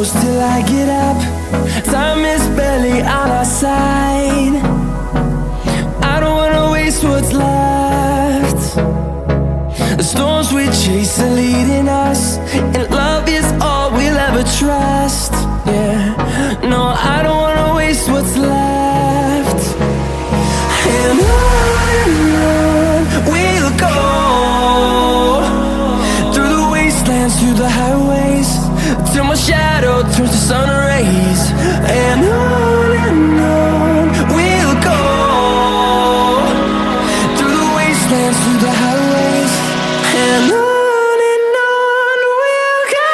close till I get up. Time is barely on our side. I don't wanna waste what's left. The storms we chase are leading us, and love is all we'll ever trust. Yeah, no, I don't wanna waste what's left. And on we'll go, through the wastelands, through the highways, till my shadow turns to sun rays. And on we'll go, through the wastelands, through the highways, and on we'll go.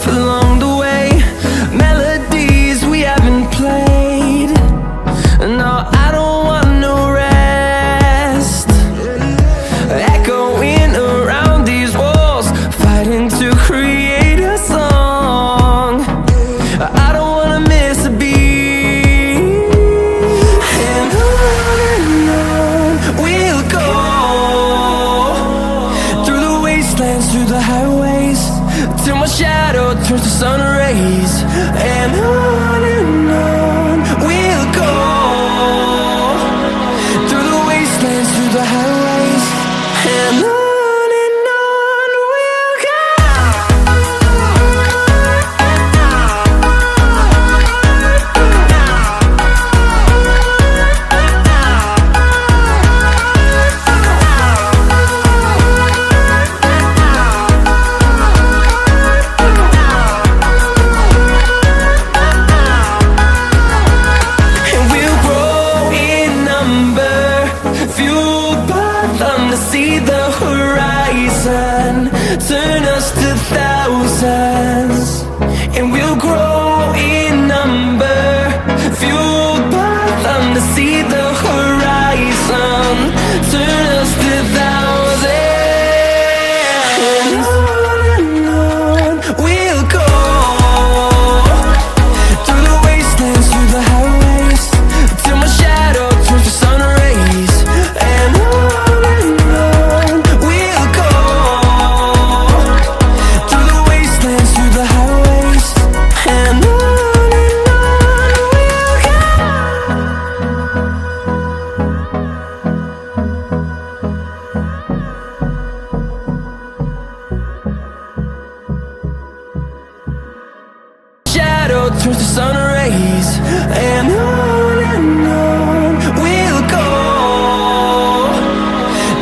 Along the way, melodies we haven't played. No, I don't want no rest. Echoing around these walls, fighting to create a song. I don't wanna miss a beat. And on we'll go, through the wastelands, through the highways, till my shadow turns to sun rays. And on we'll go, through the wastelands, through the highways, and on we'll go. See the horizon, turn us to thousands, and we'll grow in number, fueled by them to see the horizon, turn us to thousands. And on we'll go, through the wastelands, through the highways, till my shadow turns to sun rays. And shadow turns to sun rays. And on we'll go,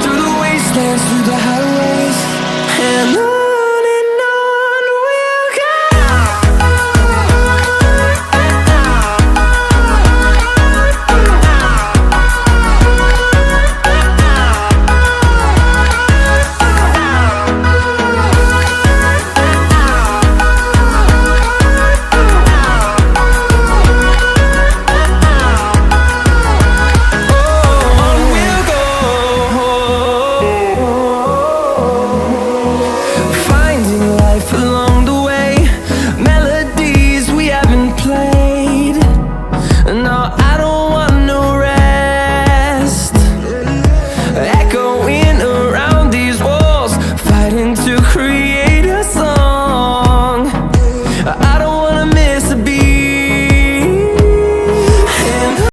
through the wastelands, through the highways, and on we'll go. Finding life alone.